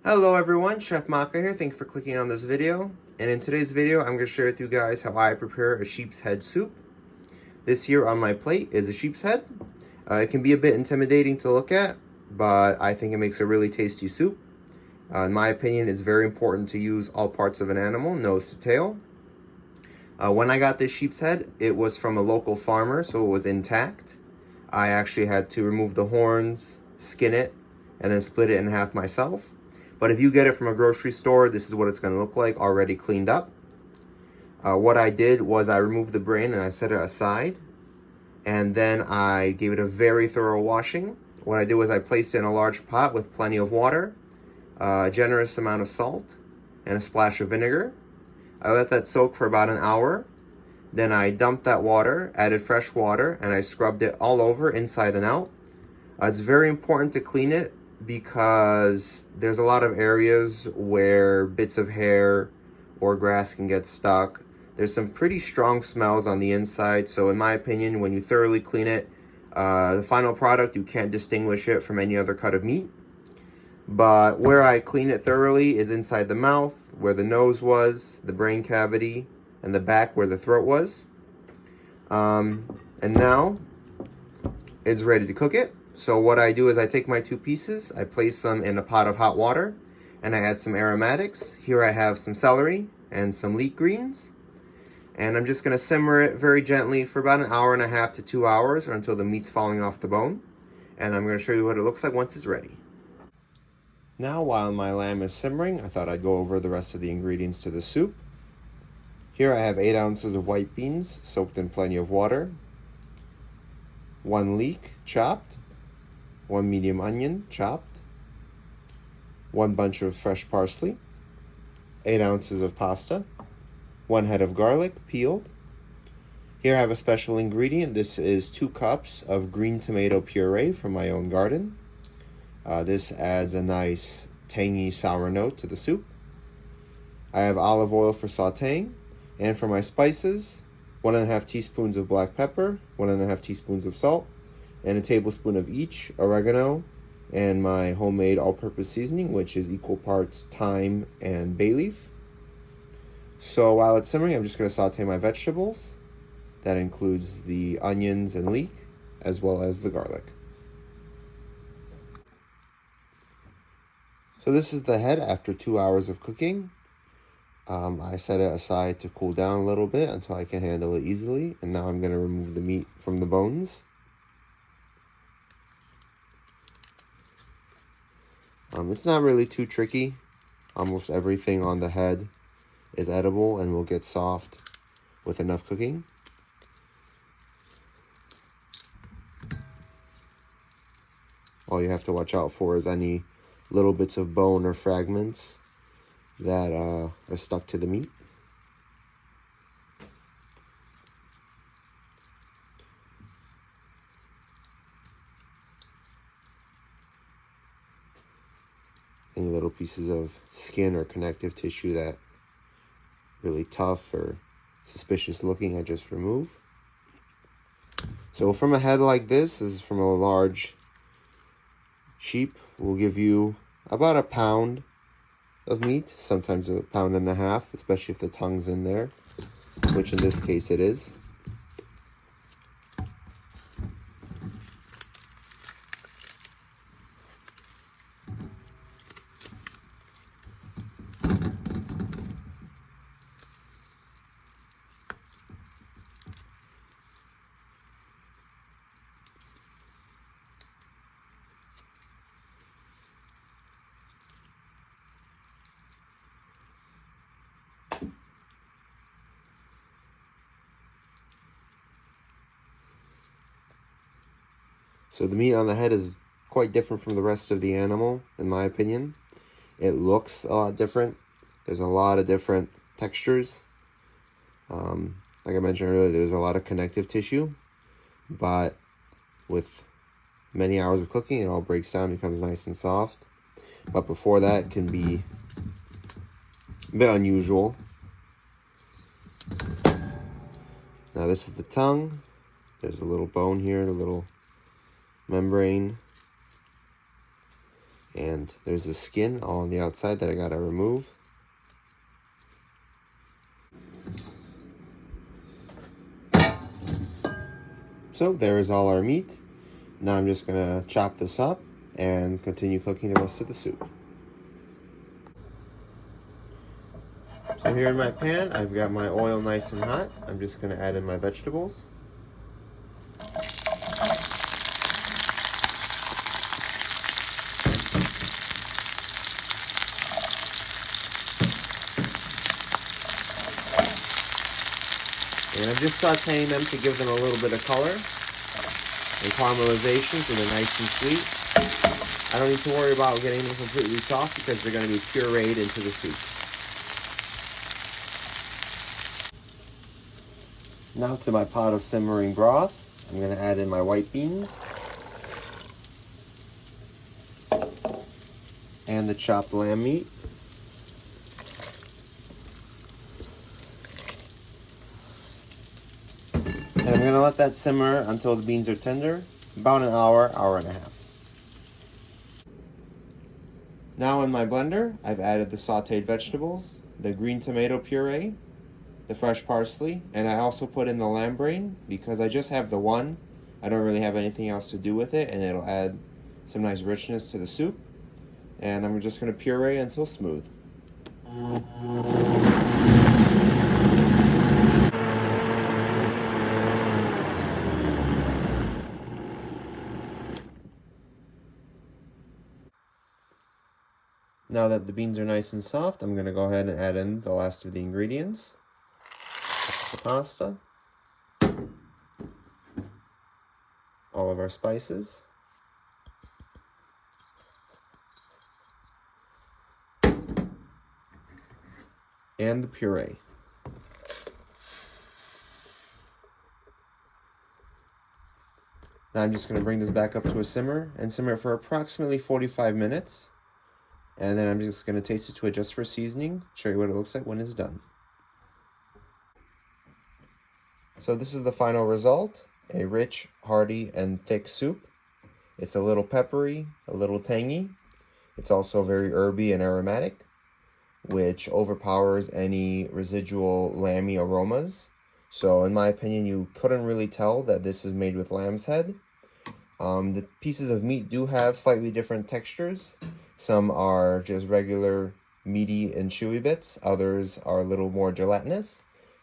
Hello everyone, Chef Maka here. Thanks for clicking on this video. And in today's video, I'm going to share with you guys how I prepare a sheep's head soup. This here on my plate is a sheep's head. It can be a bit intimidating to look at, but I think it makes a really tasty soup. In my opinion, it's very important to use all parts of an animal, nose to tail. When I got this sheep's head, it was from a local farmer, so it was intact. I actually had to remove the horns, skin it, and then split it in half myself. But if you get it from a grocery store, this is what it's going to look like, already cleaned up. What I did was I removed the brain and I set it aside. And then I gave it a very thorough washing. What I did was I placed it in a large pot with plenty of water, a generous amount of salt, and a splash of vinegar. I let that soak for about an hour. Then I dumped that water, added fresh water, and I scrubbed it all over, inside and out. It's very important to clean it because there's a lot of areas where bits of hair or grass can get stuck. There's some pretty strong smells on the inside, so in my opinion, when you thoroughly clean it, the final product, you can't distinguish it from any other cut of meat. But where I clean it thoroughly is inside the mouth, where the nose was, the brain cavity, and the back where the throat was. And now it's ready to cook it. So what I do is I take my two pieces, I place them in a pot of hot water, and I add some aromatics. Here I have some celery and some leek greens. And I'm just going to simmer it very gently for about an hour and a half to 2 hours, or until the meat's falling off the bone. And I'm going to show you what it looks like once it's ready. Now, while my lamb is simmering, I thought I'd go over the rest of the ingredients to the soup. Here I have 8 ounces of white beans soaked in plenty of water, 1 leek chopped, 1 medium onion chopped, 1 bunch of fresh parsley, 8 ounces of pasta, 1 head of garlic peeled. Here I have a special ingredient. This is 2 cups of green tomato puree from my own garden. This adds a nice tangy sour note to the soup. I have olive oil for sauteing, and for my spices, 1.5 teaspoons of black pepper, 1.5 teaspoons of salt, and a tablespoon of each oregano, and my homemade all-purpose seasoning, which is equal parts thyme and bay leaf. So while it's simmering, I'm just going to saute my vegetables. That includes the onions and leek, as well as the garlic. So this is the head after 2 hours of cooking. I set it aside to cool down a little bit until I can handle it easily. And now I'm going to remove the meat from the bones. It's not really too tricky. Almost everything on the head is edible and will get soft with enough cooking. All you have to watch out for is any little bits of bone or fragments that are stuck to the meat. Any little pieces of skin or connective tissue that really tough or suspicious looking, I just remove. So from a head like this is from a large sheep, will give you about a pound of meat, sometimes a pound and a half, especially if the tongue's in there, which in this case it is. So the meat on the head is quite different from the rest of the animal, in my opinion. It looks a lot different. There's a lot of different textures. Like I mentioned earlier, there's a lot of connective tissue, but with many hours of cooking, it all breaks down, becomes nice and soft. But before that, it can be a bit unusual. Now this is the tongue. There's a little bone here, a little membrane. And there's the skin all on the outside that I gotta remove. So there is all our meat. Now I'm just gonna chop this up and continue cooking the rest of the soup. So here in my pan, I've got my oil nice and hot. I'm just gonna add in my vegetables. And I'm just sauteing them to give them a little bit of color and caramelization so they're nice and sweet. I don't need to worry about getting them completely soft because they're going to be pureed into the soup. Now to my pot of simmering broth, I'm going to add in my white beans and the chopped lamb meat. And I'm going to let that simmer until the beans are tender, about an hour, hour and a half. Now in my blender, I've added the sauteed vegetables, the green tomato puree, the fresh parsley, and I also put in the lamb brain because I just have the one. I don't really have anything else to do with it, and it'll add some nice richness to the soup. And I'm just going to puree until smooth. Now that the beans are nice and soft, I'm going to go ahead and add in the last of the ingredients. The pasta, all of our spices, and the puree. Now I'm just going to bring this back up to a simmer and simmer it for approximately 45 minutes. And then I'm just going to taste it to adjust for seasoning, show you what it looks like when it's done. So this is the final result, a rich, hearty, and thick soup. It's a little peppery, a little tangy. It's also very herby and aromatic, which overpowers any residual lamby aromas. So in my opinion, you couldn't really tell that this is made with lamb's head. The pieces of meat do have slightly different textures. Some are just regular meaty and chewy bits. Others are a little more gelatinous.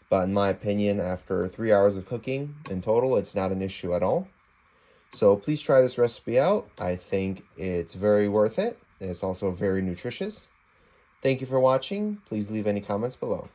But in my opinion, after 3 hours of cooking in total, it's not an issue at all. So please try this recipe out. I think it's very worth it. And it's also very nutritious. Thank you for watching. Please leave any comments below.